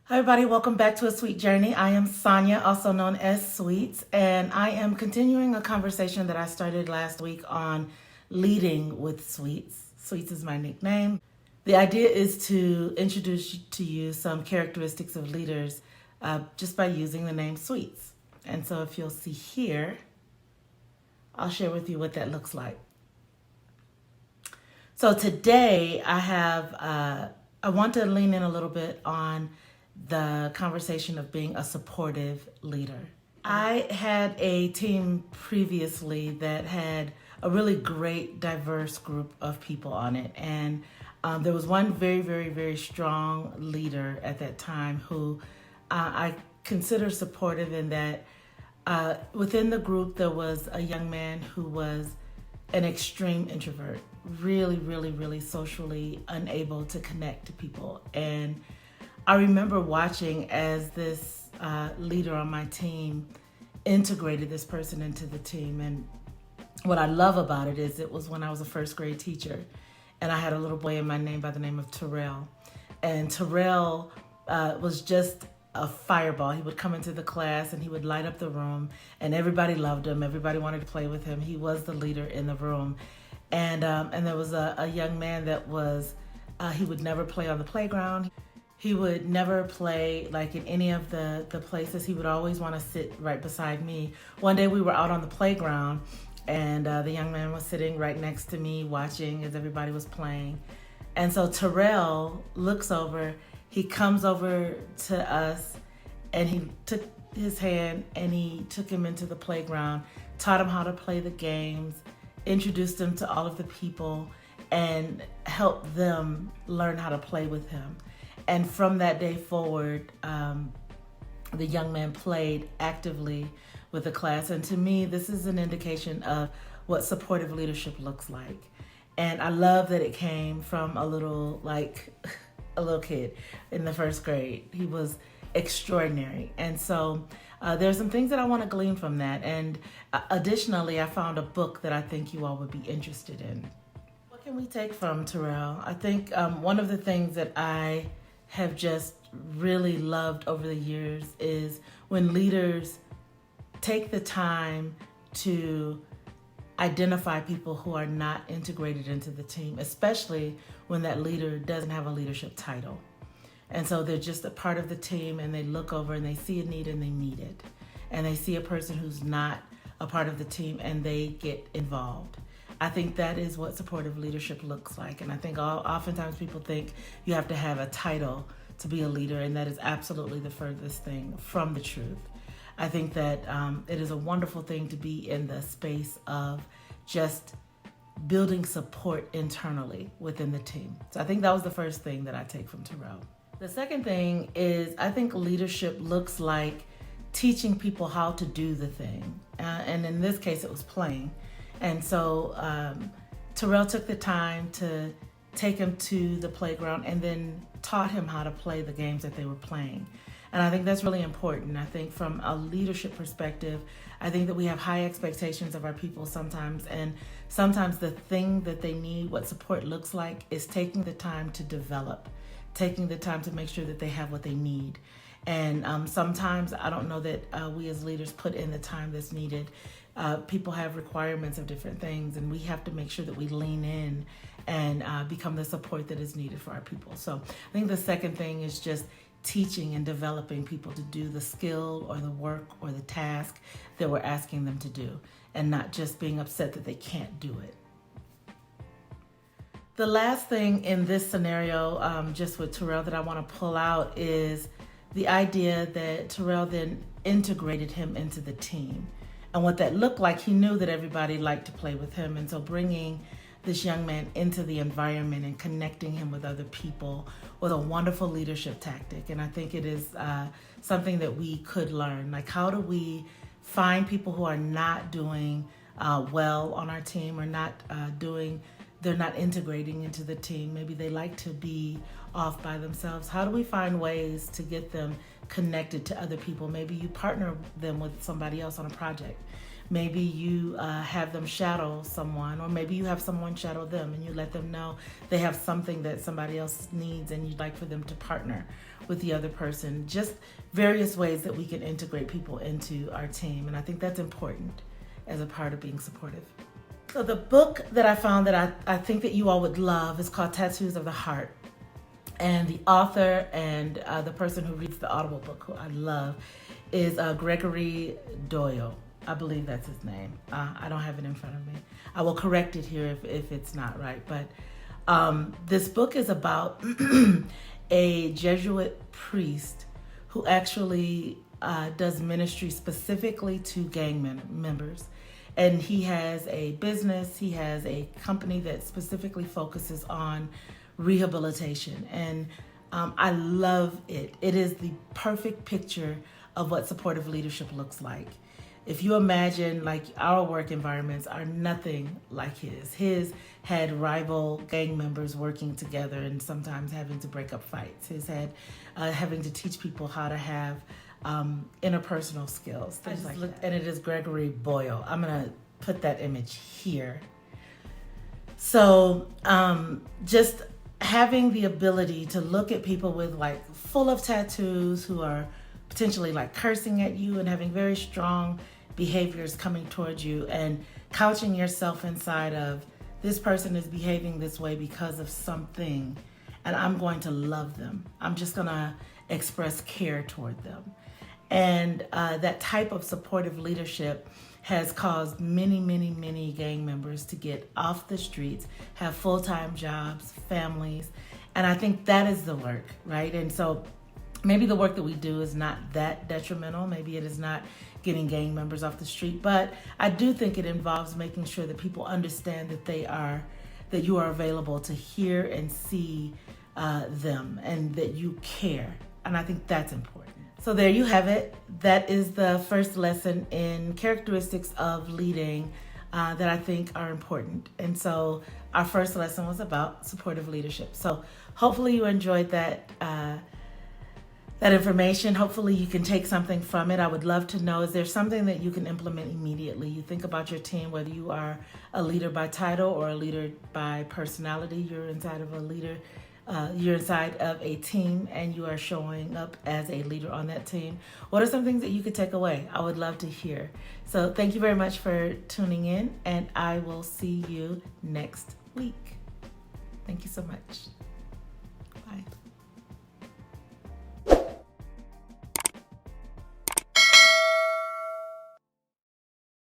Hi everybody, welcome back to A Sweet Journey. I am Sonia, also known as Sweets, and I am continuing a conversation that I started last week on leading with Sweets. Sweets is my nickname. The idea is to introduce to you some characteristics of leaders just by using the name Sweets. And so if you'll see here, I'll share with you what that looks like. So today I want to lean in a little bit on the conversation of being a supportive leader. I had a team previously that had a really great, diverse group of people on it. And there was one very, very, very strong leader at that time who I consider supportive in that within the group there was a young man who was an extreme introvert, really, really, really socially unable to connect to people. And I remember watching as this leader on my team integrated this person into the team. And what I love about it is it was when I was a first grade teacher and I had a little boy in my name by the name of Terrell. And Terrell was just a fireball. He would come into the class and he would light up the room and everybody loved him. Everybody wanted to play with him. He was the leader in the room. And there was a young man that was, he would never play on the playground. He would never play like in any of the places. He would always want to sit right beside me. One day we were out on the playground and the young man was sitting right next to me watching as everybody was playing. And so Terrell looks over, he comes over to us and he took his hand and he took him into the playground, taught him how to play the games, introduced him to all of the people and helped them learn how to play with him. And from that day forward, the young man played actively with the class. And to me, this is an indication of what supportive leadership looks like. And I love that it came from a little kid in the first grade. He was extraordinary. And so there's some things that I want to glean from that. And additionally, I found a book that I think you all would be interested in. What can we take from Terrell? I think one of the things that I have just really loved over the years is when leaders take the time to identify people who are not integrated into the team, especially when that leader doesn't have a leadership title. And so they're just a part of the team and they look over and they see a need and they meet it. And they see a person who's not a part of the team and they get involved. I think that is what supportive leadership looks like. And I think oftentimes people think you have to have a title to be a leader, and that is absolutely the furthest thing from the truth. I think that it is a wonderful thing to be in the space of just building support internally within the team. So I think that was the first thing that I take from Terrell. The second thing is I think leadership looks like teaching people how to do the thing. And in this case, it was playing. And so Terrell took the time to take him to the playground and then taught him how to play the games that they were playing. And I think that's really important. I think from a leadership perspective, I think that we have high expectations of our people sometimes. And sometimes the thing that they need, what support looks like, is taking the time to develop, taking the time to make sure that they have what they need. And sometimes I don't know that we as leaders put in the time that's needed. People have requirements of different things, and we have to make sure that we lean in and become the support that is needed for our people. So I think the second thing is just teaching and developing people to do the skill or the work or the task that we're asking them to do, and not just being upset that they can't do it. The last thing in this scenario, just with Terrell, that I want to pull out is the idea that Terrell then integrated him into the team. And what that looked like, he knew that everybody liked to play with him. And so bringing this young man into the environment and connecting him with other people was a wonderful leadership tactic. And I think it is something that we could learn. Like, how do we find people who are not doing well on our team or they're not integrating into the team. Maybe they like to be off by themselves. How do we find ways to get them connected to other people? Maybe you partner them with somebody else on a project. Maybe you have them shadow someone, or maybe you have someone shadow them and you let them know they have something that somebody else needs and you'd like for them to partner with the other person. Just various ways that we can integrate people into our team. And I think that's important as a part of being supportive. So the book that I found that I think that you all would love is called Tattoos of the Heart. And the author and the person who reads the Audible book, who I love, is Gregory Doyle. I believe that's his name. I don't have it in front of me. I will correct it here if it's not right. But this book is about a Jesuit priest who actually does ministry specifically to gang members. And he has a business, he has a company that specifically focuses on rehabilitation. And I love it. It is the perfect picture of what supportive leadership looks like. If you imagine, like, our work environments are nothing like his. His had rival gang members working together and sometimes having to break up fights. His had having to teach people how to have interpersonal skills, things like that. And it is Gregory Boyle. I'm gonna put that image here. So just having the ability to look at people with like full of tattoos who are potentially like cursing at you and having very strong behaviors coming towards you, and couching yourself inside of, this person is behaving this way because of something, and I'm going to love them. I'm just gonna express care toward them. And that type of supportive leadership has caused many, many, many gang members to get off the streets, have full-time jobs, families, and I think that is the work, right? And so maybe the work that we do is not that detrimental. Maybe it is not getting gang members off the street, but I do think it involves making sure that people understand that you are available to hear and see them, and that you care. And I think that's important. So there you have it. That is the first lesson in characteristics of leading that I think are important. And so our first lesson was about supportive leadership. So hopefully you enjoyed that information. Hopefully you can take something from it. I would love to know, is there something that you can implement immediately? You think about your team, whether you are a leader by title or a leader by personality, you're inside of a team and you are showing up as a leader on that team. What are some things that you could take away? I would love to hear. So thank you very much for tuning in, and I will see you next week. Thank you so much. Bye.